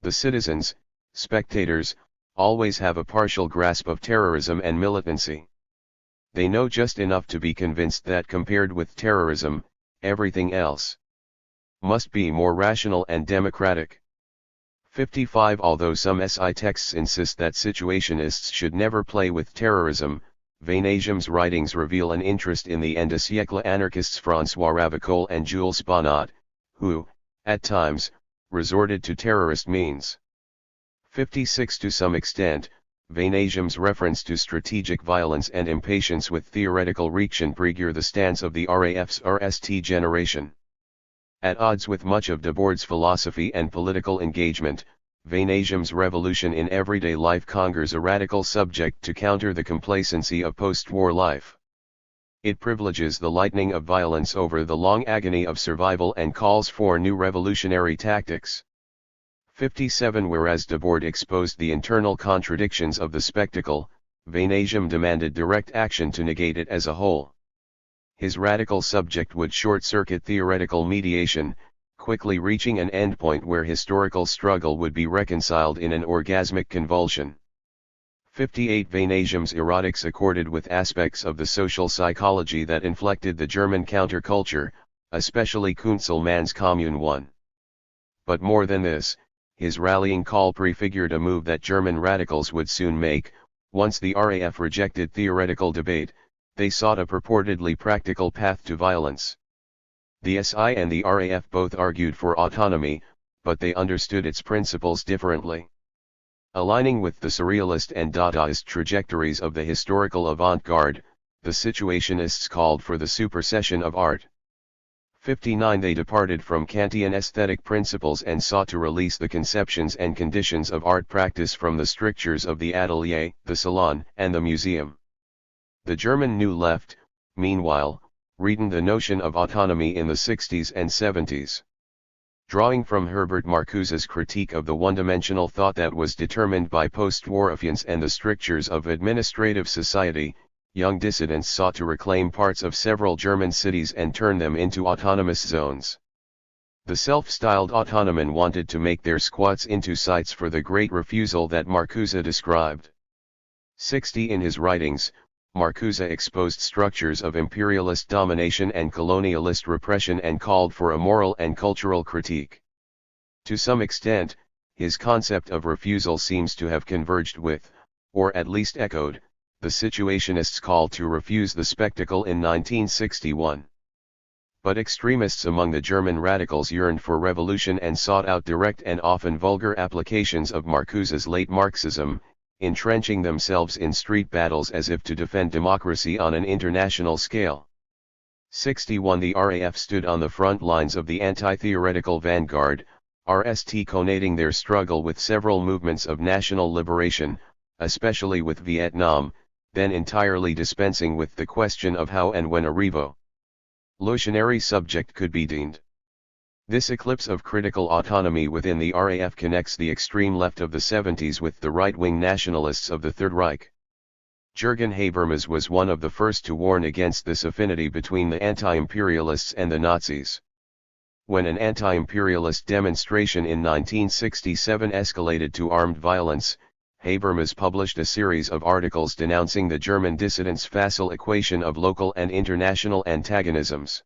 A: The citizens, spectators, always have a partial grasp of terrorism and militancy. They know just enough to be convinced that compared with terrorism, everything else must be more rational and democratic. 55. Although some SI texts insist that situationists should never play with terrorism, Vainagum's writings reveal an interest in the end of siècle anarchists François Ravicole and Jules Bonnat, who, at times, resorted to terrorist means. 56. To some extent, Vainagum's reference to strategic violence and impatience with theoretical reaction prefigure the stance of the RAF's RST generation. At odds with much of Deborde's philosophy and political engagement, Vainagum's revolution in everyday life conjures a radical subject to counter the complacency of post-war life. It privileges the lightning of violence over the long agony of survival and calls for new revolutionary tactics. 57. Whereas Deborde exposed the internal contradictions of the spectacle, Vainagum demanded direct action to negate it as a whole. His radical subject would short-circuit theoretical mediation, quickly reaching an endpoint where historical struggle would be reconciled in an orgasmic convulsion. 58. Vainagum's erotics accorded with aspects of the social psychology that inflected the German counterculture, especially Kunzelmann's Commune 1. But more than this, his rallying call prefigured a move that German radicals would soon make. Once the RAF rejected theoretical debate, they sought a purportedly practical path to violence. The SI and the RAF both argued for autonomy, but they understood its principles differently. Aligning with the surrealist and Dadaist trajectories of the historical avant-garde, the Situationists called for the supersession of art. 59. They departed from Kantian aesthetic principles and sought to release the conceptions and conditions of art practice from the strictures of the atelier, the salon, and the museum. The German New Left, meanwhile, retained the notion of autonomy in the 60s and 70s. Drawing from Herbert Marcuse's critique of the one-dimensional thought that was determined by post-war affluence and the strictures of administrative society, young dissidents sought to reclaim parts of several German cities and turn them into autonomous zones. The self-styled autonomen wanted to make their squats into sites for the great refusal that Marcuse described. 60. In his writings, Marcuse exposed structures of imperialist domination and colonialist repression and called for a moral and cultural critique. To some extent, his concept of refusal seems to have converged with, or at least echoed, the Situationists' call to refuse the spectacle in 1961. But extremists among the German radicals yearned for revolution and sought out direct and often vulgar applications of Marcuse's late Marxism, entrenching themselves in street battles as if to defend democracy on an international scale. 61. The RAF stood on the front lines of the anti-theoretical vanguard, RST conating their struggle with several movements of national liberation, especially with Vietnam, then entirely dispensing with the question of how and when a revolutionary subject could be deemed. This eclipse of critical autonomy within the RAF connects the extreme left of the 70s with the right-wing nationalists of the Third Reich. Jürgen Habermas was one of the first to warn against this affinity between the anti-imperialists and the Nazis. When an anti-imperialist demonstration in 1967 escalated to armed violence, Habermas published a series of articles denouncing the German dissidents' facile equation of local and international antagonisms.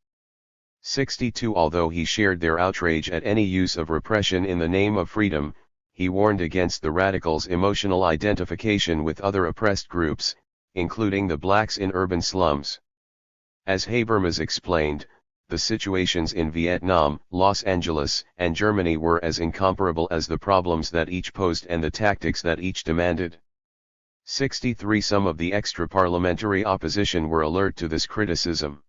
A: 62. Although he shared their outrage at any use of repression in the name of freedom, he warned against the radicals' emotional identification with other oppressed groups, including the blacks in urban slums. As Habermas explained, the situations in Vietnam, Los Angeles, and Germany were as incomparable as the problems that each posed and the tactics that each demanded. 63 Some of the extra-parliamentary opposition were alert to this criticism.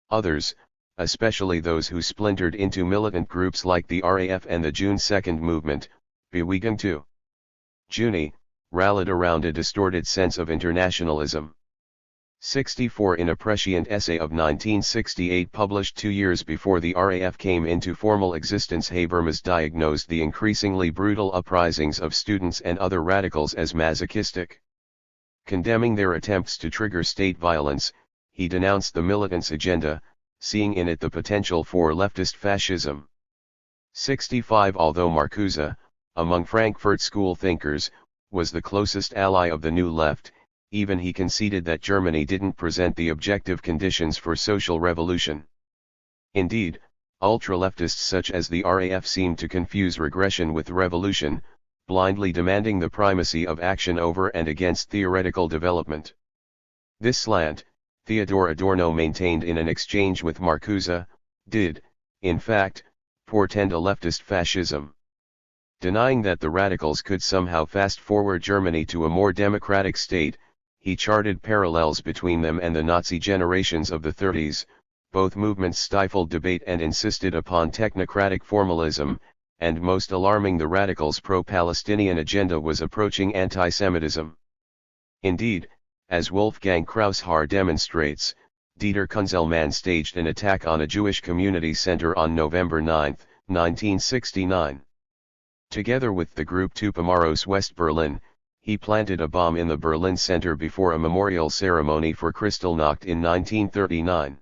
A: Others, especially those who splintered into militant groups like the RAF and the June 2 movement, Bewegung to Juni, rallied around a distorted sense of internationalism. 64 In a prescient essay of 1968 published 2 years before the RAF came into formal existence, Habermas diagnosed the increasingly brutal uprisings of students and other radicals as masochistic. Condemning their attempts to trigger state violence, he denounced the militants' agenda, seeing in it the potential for leftist fascism. 65 Although Marcuse, among Frankfurt School thinkers, was the closest ally of the New Left, even he conceded that Germany didn't present the objective conditions for social revolution. Indeed, ultra-leftists such as the RAF seemed to confuse regression with revolution, blindly demanding the primacy of action over and against theoretical development. This slant, Theodor Adorno maintained in an exchange with Marcuse, did, in fact, portend a leftist fascism. Denying that the radicals could somehow fast-forward Germany to a more democratic state, he charted parallels between them and the Nazi generations of the 30s. Both movements stifled debate and insisted upon technocratic formalism, and most alarming, the radicals' pro-Palestinian agenda was approaching anti-Semitism. Indeed, as Wolfgang Kraushaar demonstrates, Dieter Kunzelmann staged an attack on a Jewish community center on November 9, 1969. Together with the group Tupamaros West Berlin, he planted a bomb in the Berlin Center before a memorial ceremony for Kristallnacht in 1939.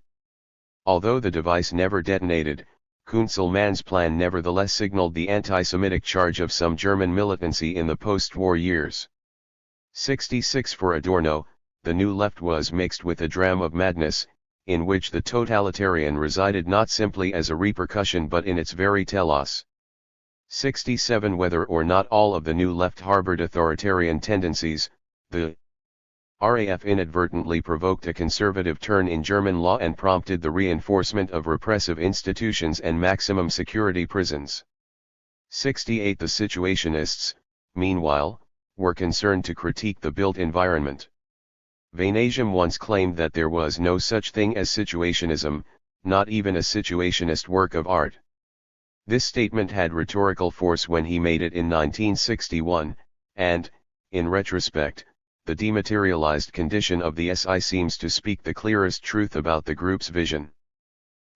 A: Although the device never detonated, Kunzelmann's plan nevertheless signaled the anti-Semitic charge of some German militancy in the post-war years. 66 For Adorno, the New Left was mixed with a dram of madness, in which the totalitarian resided not simply as a repercussion but in its very telos. 67 Whether or not all of the New Left harbored authoritarian tendencies, the RAF inadvertently provoked a conservative turn in German law and prompted the reinforcement of repressive institutions and maximum security prisons. 68 The Situationists, meanwhile, were concerned to critique the built environment. Vainasium once claimed that there was no such thing as situationism, not even a situationist work of art. This statement had rhetorical force when he made it in 1961, and, in retrospect, the dematerialized condition of the SI seems to speak the clearest truth about the group's vision.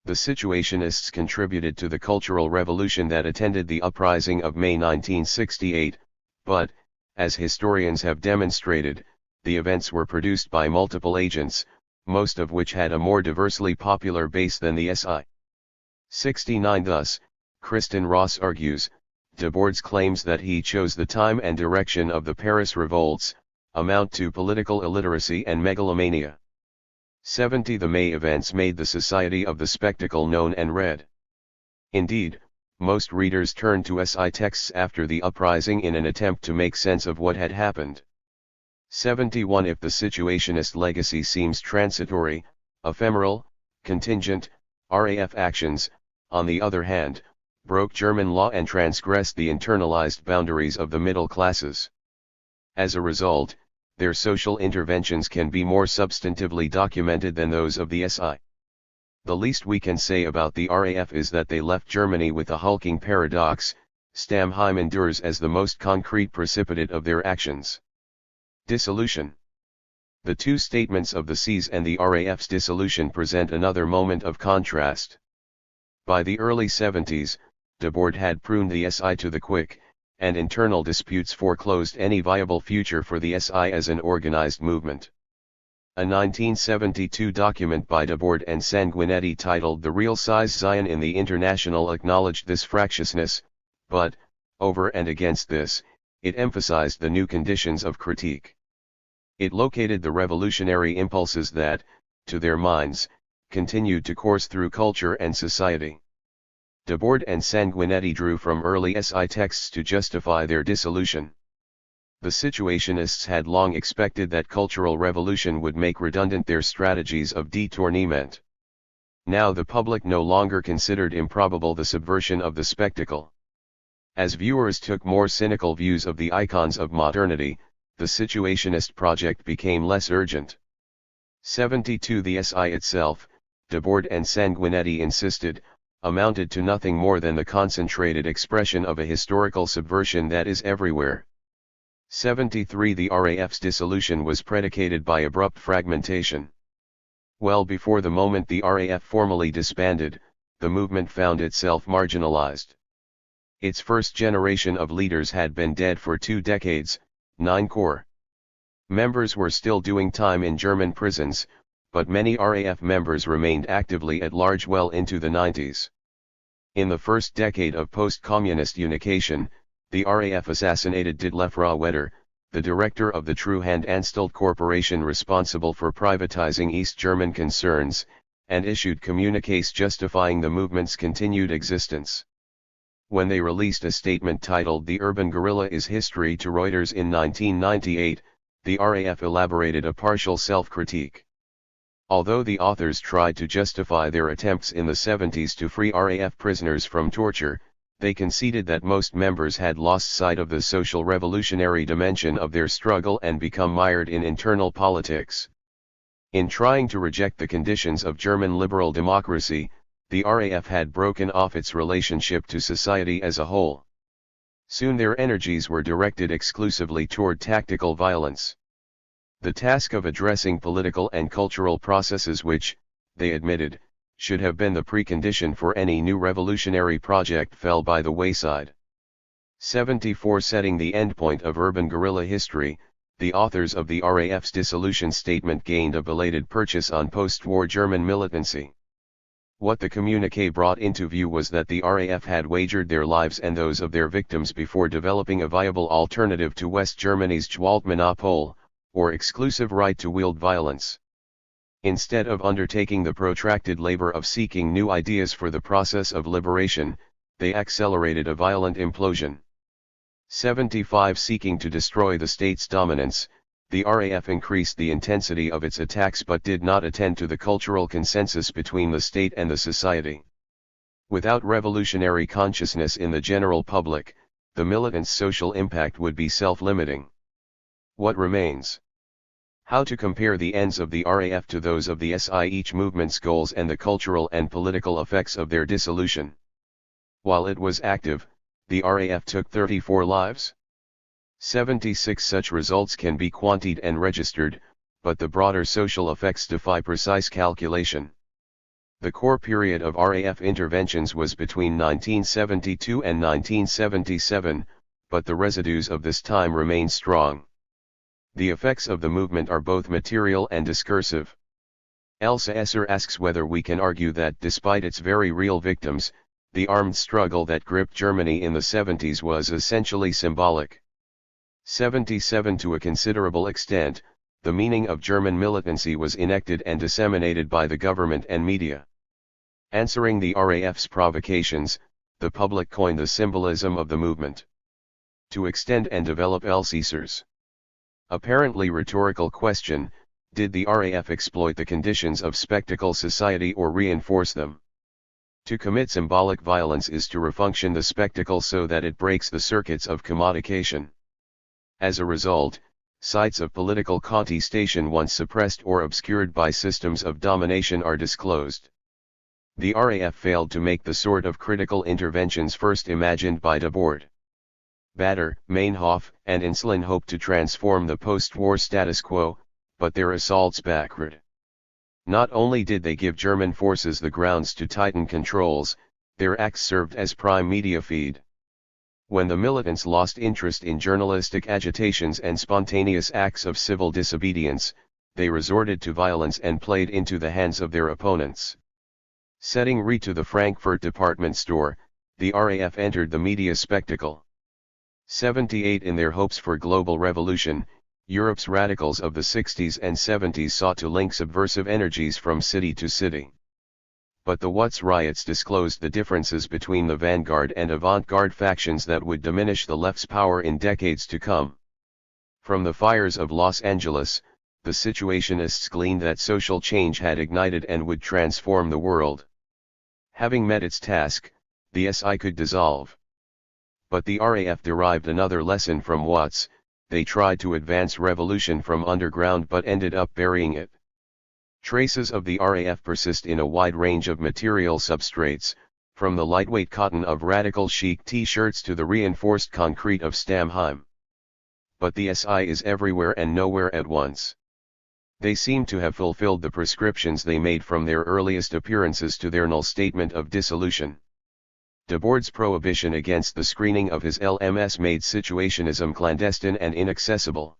A: The Situationists contributed to the cultural revolution that attended the uprising of May 1968, but, as historians have demonstrated, the events were produced by multiple agents, most of which had a more diversely popular base than the SI. 69 Thus, Kristen Ross argues, Debordes claims that he chose the time and direction of the Paris revolts, amount to political illiteracy and megalomania. 70 The May events made the Society of the Spectacle known and read. Indeed, most readers turned to SI texts after the uprising in an attempt to make sense of what had happened. 71 If the Situationist legacy seems transitory, ephemeral, contingent, RAF actions, on the other hand, broke German law and transgressed the internalized boundaries of the middle classes. As a result, their social interventions can be more substantively documented than those of the SI. The least we can say about the RAF is that they left Germany with a hulking paradox. Stammheim endures as the most concrete precipitate of their actions. Dissolution. The two statements of the Cs and the RAF's dissolution present another moment of contrast. By the early 70s, Debordes had pruned the SI to the quick, and internal disputes foreclosed any viable future for the SI as an organized movement. A 1972 document by Debordes and Sanguinetti titled The Real Size Zion in the International acknowledged this fractiousness, but, over and against this, it emphasized the new conditions of critique. It located the revolutionary impulses that, to their minds, continued to course through culture and society. Debordes and Sanguinetti drew from early SI texts to justify their dissolution. The Situationists had long expected that cultural revolution would make redundant their strategies of détournement. Now the public no longer considered improbable the subversion of the spectacle. As viewers took more cynical views of the icons of modernity, the Situationist project became less urgent. 72 The SI itself, Debord and Sanguinetti insisted, amounted to nothing more than the concentrated expression of a historical subversion that is everywhere. 73 The RAF's dissolution was predicated by abrupt fragmentation. Well before the moment the RAF formally disbanded, the movement found itself marginalized. Its first generation of leaders had been dead for 2 decades, 9 core members were still doing time in German prisons, but many RAF members remained actively at large well into the 90s. In the first decade of post-communist unification, the RAF assassinated Dietleff Wetter, the director of the Treuhand Anstalt Corporation responsible for privatizing East German concerns, and issued communiques justifying the movement's continued existence. When they released a statement titled "The Urban Guerrilla is History" to Reuters in 1998, the RAF elaborated a partial self-critique. Although the authors tried to justify their attempts in the 70s to free RAF prisoners from torture, they conceded that most members had lost sight of the social revolutionary dimension of their struggle and become mired in internal politics. In trying to reject the conditions of German liberal democracy, the RAF had broken off its relationship to society as a whole. Soon their energies were directed exclusively toward tactical violence. The task of addressing political and cultural processes which, they admitted, should have been the precondition for any new revolutionary project fell by the wayside. 74 Setting the endpoint of urban guerrilla history, the authors of the RAF's dissolution statement gained a belated purchase on post-war German militancy. What the communiqué brought into view was that the RAF had wagered their lives and those of their victims before developing a viable alternative to West Germany's Gewaltmonopol, or exclusive right to wield violence. Instead of undertaking the protracted labor of seeking new ideas for the process of liberation, they accelerated a violent implosion. 75 Seeking to destroy the state's dominance, the RAF increased the intensity of its attacks but did not attend to the cultural consensus between the state and the society. Without revolutionary consciousness in the general public, the militant's social impact would be self-limiting. What remains? How to compare the ends of the RAF to those of the SI, each movement's goals and the cultural and political effects of their dissolution. While it was active, the RAF took 34 lives. 76 Such results can be quantified and registered, but the broader social effects defy precise calculation. The core period of RAF interventions was between 1972 and 1977, but the residues of this time remain strong. The effects of the movement are both material and discursive. Elsa Esser asks whether we can argue that despite its very real victims, the armed struggle that gripped Germany in the 70s was essentially symbolic. 77 To a considerable extent, the meaning of German militancy was enacted and disseminated by the government and media. Answering the RAF's provocations, the public coined the symbolism of the movement. To extend and develop Elsiersers. Apparently rhetorical question, did the RAF exploit the conditions of spectacle society or reinforce them? To commit symbolic violence is to refunction the spectacle so that it breaks the circuits of commodification. As a result, sites of political contestation once suppressed or obscured by systems of domination are disclosed. The RAF failed to make the sort of critical interventions first imagined by Debord. Bader, Meinhof, and Insulin hoped to transform the post-war status quo, but their assaults backfired. Not only did they give German forces the grounds to tighten controls, their acts served as prime media feed. When the militants lost interest in journalistic agitations and spontaneous acts of civil disobedience, they resorted to violence and played into the hands of their opponents. Setting re to the Frankfurt department store, the RAF entered the media spectacle. 78 In their hopes for global revolution, Europe's radicals of the 60s and 70s sought to link subversive energies from city to city. But the Watts riots disclosed the differences between the vanguard and avant-garde factions that would diminish the left's power in decades to come. From the fires of Los Angeles, the Situationists gleaned that social change had ignited and would transform the world. Having met its task, the SI could dissolve. But the RAF derived another lesson from Watts. They tried to advance revolution from underground but ended up burying it. Traces of the RAF persist in a wide range of material substrates, from the lightweight cotton of radical chic T-shirts to the reinforced concrete of Stamheim. But the SI is everywhere and nowhere at once. They seem to have fulfilled the prescriptions they made from their earliest appearances to their null statement of dissolution. Deborde's prohibition against the screening of his LMS made situationism clandestine and inaccessible.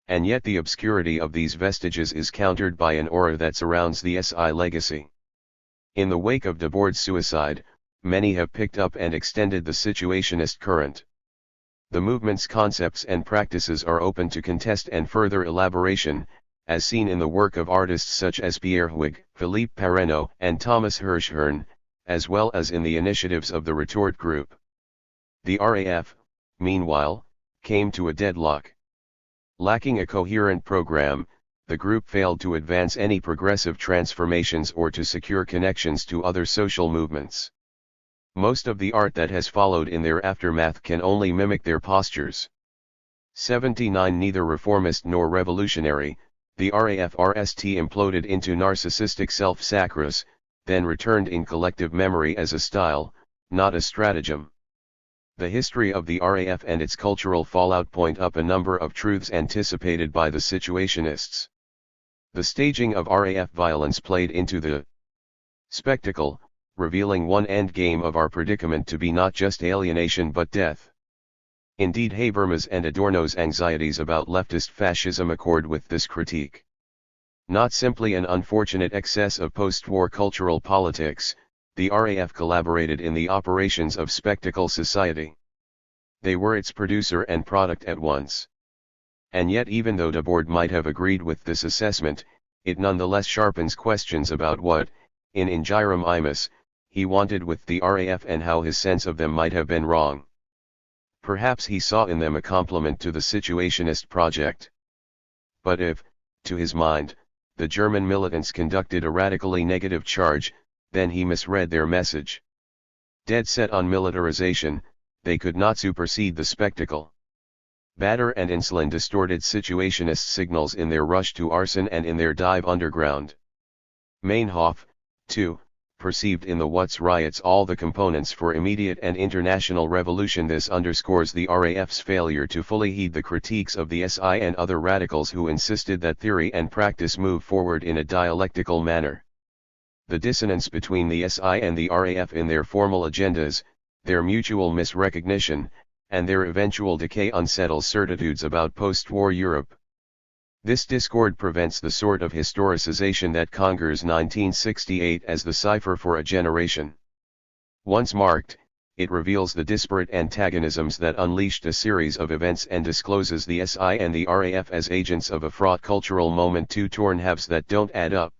A: And yet the obscurity of these vestiges is countered by an aura that surrounds the SI legacy. In the wake of Deborde's suicide, many have picked up and extended the situationist current. The movement's concepts and practices are open to contest and further elaboration, as seen in the work of artists such as Pierre Huyghe, Philippe Parreno, and Thomas Hirschhorn, as well as in the initiatives of the Retort Group. The RAF, meanwhile, came to a deadlock. Lacking a coherent program, the group failed to advance any progressive transformations or to secure connections to other social movements. Most of the art that has followed in their aftermath can only mimic their postures. 79 Neither reformist nor revolutionary, the RAF-RST imploded into narcissistic self-sacras, then returned in collective memory as a style, not a stratagem. The history of the RAF and its cultural fallout point up a number of truths anticipated by the situationists. The staging of RAF violence played into the spectacle, revealing one end game of our predicament to be not just alienation but death. Indeed, Habermas and Adorno's anxieties about leftist fascism accord with this critique. Not simply an unfortunate excess of post-war cultural politics, the RAF collaborated in the operations of spectacle society. They were its producer and product at once. And yet, even though Debord might have agreed with this assessment, it nonetheless sharpens questions about what, in Ingirum Imus, he wanted with the RAF and how his sense of them might have been wrong. Perhaps he saw in them a complement to the situationist project. But if, to his mind, the German militants conducted a radically negative charge, then he misread their message. Dead set on militarization, they could not supersede the spectacle. Bader and Insulin distorted situationist signals in their rush to arson and in their dive underground. Meinhof, too, perceived in the Watts riots all the components for immediate and international revolution. This underscores the RAF's failure to fully heed the critiques of the SI and other radicals who insisted that theory and practice move forward in a dialectical manner. The dissonance between the SI and the RAF in their formal agendas, their mutual misrecognition, and their eventual decay unsettles certitudes about post-war Europe. This discord prevents the sort of historicization that conquers 1968 as the cipher for a generation. Once marked, it reveals the disparate antagonisms that unleashed a series of events and discloses the SI and the RAF as agents of a fraught cultural moment, two torn halves that don't add up.